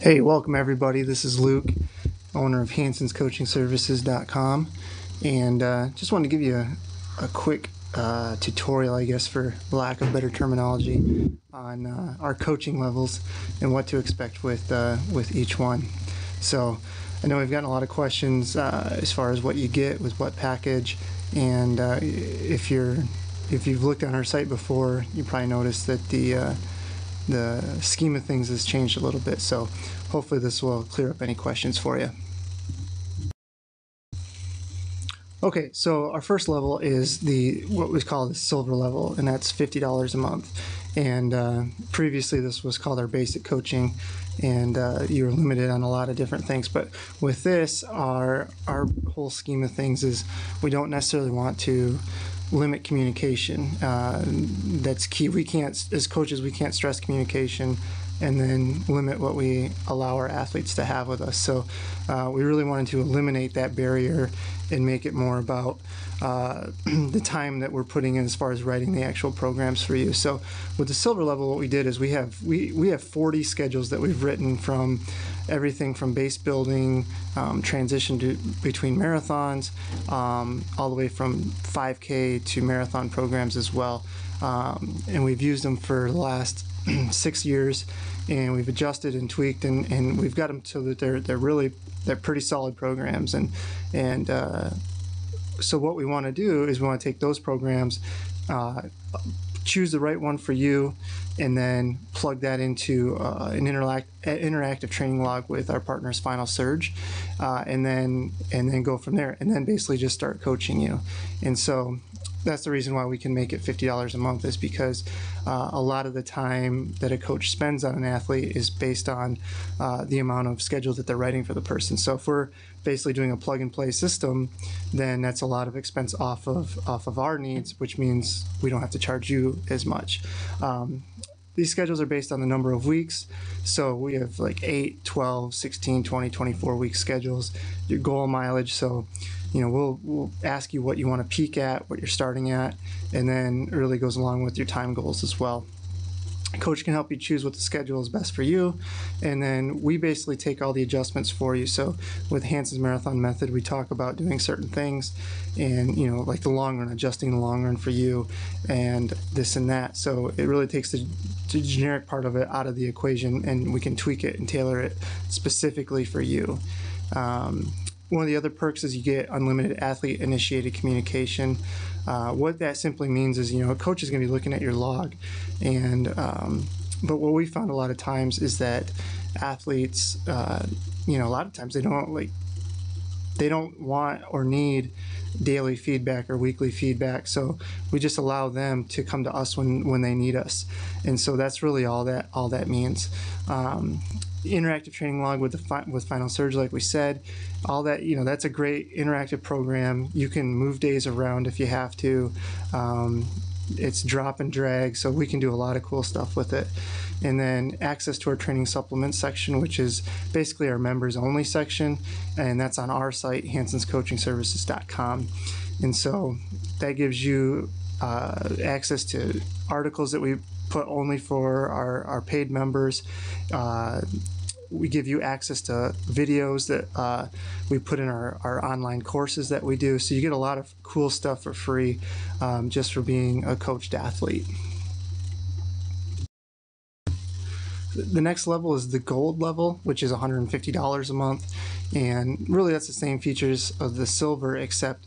Hey, welcome everybody. This is Luke, owner of HansonsCoachingServices.com, and just wanted to give you a quick tutorial, I guess, for lack of better terminology, on our coaching levels and what to expect with each one. So, I know we've gotten a lot of questions as far as what you get with what package, and if you've looked on our site before, you probably noticed that the scheme of things has changed a little bit, so hopefully this will clear up any questions for you. Okay, so our first level is what we call the silver level, and that's $50 a month. And previously this was called our basic coaching, and you were limited on a lot of different things. But with this, our whole scheme of things is we don't necessarily want to limit communication. That's key. We can't, as coaches, we can't stress communication and then limit what we allow our athletes to have with us. So we really wanted to eliminate that barrier and make it more about the time that we're putting in as far as writing the actual programs for you. So with the silver level, what we did is we have 40 schedules that we've written, from everything from base building, transition between marathons, all the way from 5K to marathon programs as well. And we've used them for the last 6 years, and we've adjusted and tweaked, and we've got them so that they're pretty solid programs. And so what we want to do is we want to take those programs, choose the right one for you, and then plug that into an interactive training log with our partners Final Surge, and then go from there, and then basically just start coaching you. And so that's the reason why we can make it $50 a month, is because a lot of the time that a coach spends on an athlete is based on the amount of schedule that they're writing for the person. So if we're basically doing a plug and play system, then that's a lot of expense off of our needs, which means we don't have to charge you as much. These schedules are based on the number of weeks. So we have like 8, 12, 16, 20, 24 week schedules, your goal mileage. So, we'll ask you what you want to peak at, what you're starting at, and then it really goes along with your time goals as well. Coach can help you choose what the schedule is best for you, and then we basically take all the adjustments for you. So with Hanson's Marathon Method, we talk about doing certain things, and like the long run, adjusting the long run for you, and this and that. So it really takes the generic part of it out of the equation, and we can tweak it and tailor it specifically for you. One of the other perks is you get unlimited athlete-initiated communication. What that simply means is, a coach is going to be looking at your log, and but what we found a lot of times is that athletes, a lot of times they don't want or need daily feedback or weekly feedback. So we just allow them to come to us when they need us, and so that's really all that means. Interactive training log with Final Surge, like we said, all that, that's a great interactive program. You can move days around if you have to. It's drop and drag, so we can do a lot of cool stuff with it. And then access to our training supplements section, which is basically our members only section, and that's on our site, HansonsCoachingServices.com. And so that gives you access to articles that we put only for our paid members. We give you access to videos that we put in our online courses that we do. So you get a lot of cool stuff for free, just for being a coached athlete. The next level is the gold level, which is $150 a month. And really that's the same features of the silver, except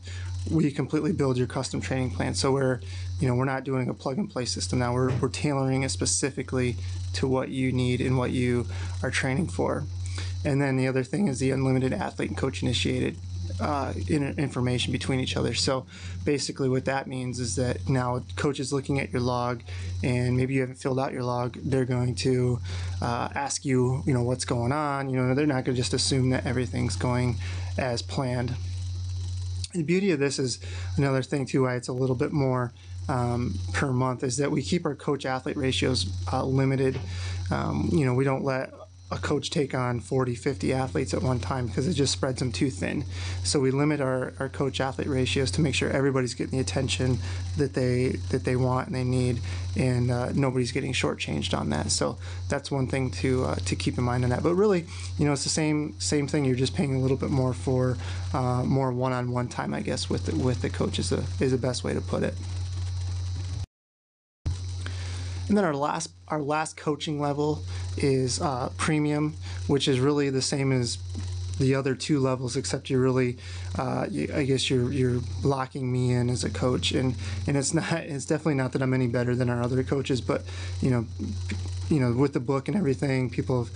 we completely build your custom training plan. So we're not doing a plug and play system now. We're tailoring it specifically to what you need and what you are training for. And then the other thing is the unlimited athlete and coach initiated information between each other. So basically what that means is that now coach is looking at your log, and maybe you haven't filled out your log. They're going to ask you, what's going on. They're not going to just assume that everything's going as planned. The beauty of this is another thing too, why it's a little bit more per month, is that we keep our coach athlete ratios limited. We don't let a coach take on 40, 50 athletes at one time because it just spreads them too thin. So we limit our coach athlete ratios to make sure everybody's getting the attention that they want and they need, and nobody's getting shortchanged on that. So that's one thing to keep in mind on that. But really, it's the same thing. You're just paying a little bit more for more one-on-one time, I guess, with the coach is the best way to put it. And then our last coaching level is premium, which is really the same as the other two levels, except you're really, I guess you're locking me in as a coach, and it's definitely not that I'm any better than our other coaches, but with the book and everything, people have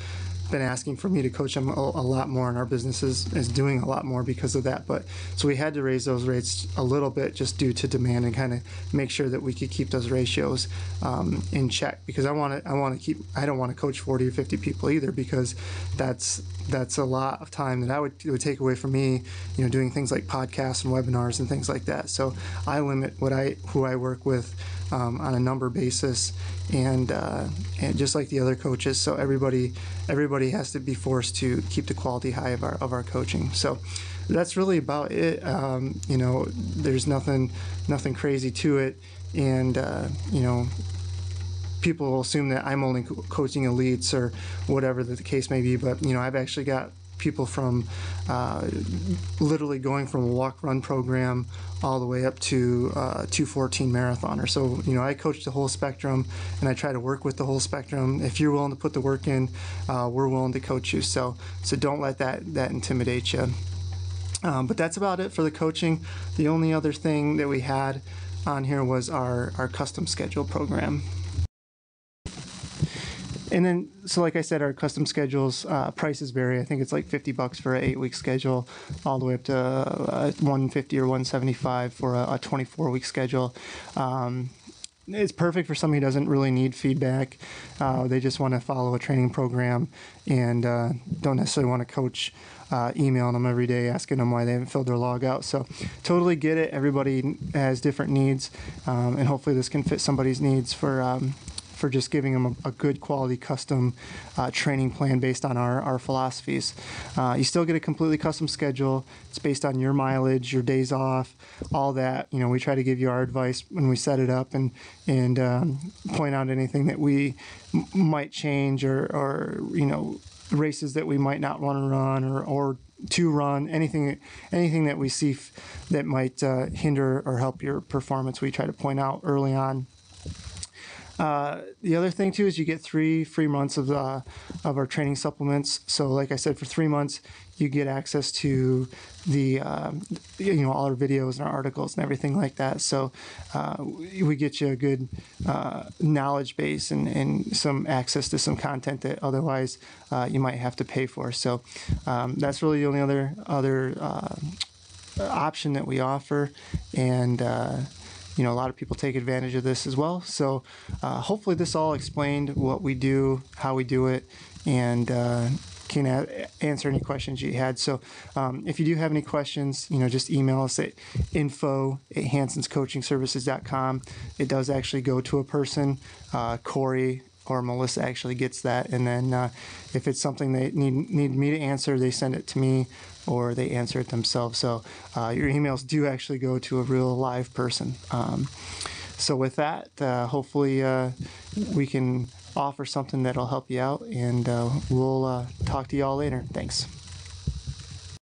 been asking for me to coach them a lot more, and our business is doing a lot more because of that. But so we had to raise those rates a little bit just due to demand and kind of make sure that we could keep those ratios in check, because I don't want to coach 40 or 50 people either, because that's a lot of time that it would take away from me, doing things like podcasts and webinars and things like that. So I limit who I work with on a number basis, and just like the other coaches. So everybody has to be forced to keep the quality high of our coaching. So that's really about it. There's nothing crazy to it, and people will assume that I'm only coaching elites or whatever the case may be, but I've actually got people from literally going from a walk-run program all the way up to 214 marathoner. So I coach the whole spectrum, and I try to work with the whole spectrum. If you're willing to put the work in, we're willing to coach you. So don't let that intimidate you. But that's about it for the coaching. The only other thing that we had on here was our custom schedule program. And then, so like I said, our custom schedules prices vary. I think it's like $50 for an 8-week schedule, all the way up to $150 or $175 for a 24-week schedule. It's perfect for somebody who doesn't really need feedback. They just want to follow a training program and don't necessarily want to coach, emailing them every day asking them why they haven't filled their log out. So totally get it. Everybody has different needs, and hopefully this can fit somebody's needs for just giving them a good quality custom training plan based on our philosophies. You still get a completely custom schedule. It's based on your mileage, your days off, all that. We try to give you our advice when we set it up, and point out anything that we might change, or races that we might not want to run or to run, anything that we see that might hinder or help your performance. We try to point out early on. The other thing too is you get 3 free months of our training supplements. So like I said, for 3 months you get access to the all our videos and our articles and everything like that. So we get you a good knowledge base and some access to some content that otherwise you might have to pay for. So that's really the only other option that we offer, and a lot of people take advantage of this as well. So hopefully this all explained what we do, how we do it, and can answer any questions you had. So if you do have any questions, just email us at info@hansonscoachingservices.com. It does actually go to a person. Corey or Melissa actually gets that, and then if it's something they need me to answer, they send it to me, or they answer it themselves. So your emails do actually go to a real live person. So with that, hopefully we can offer something that'll help you out, and we'll talk to you all later. Thanks.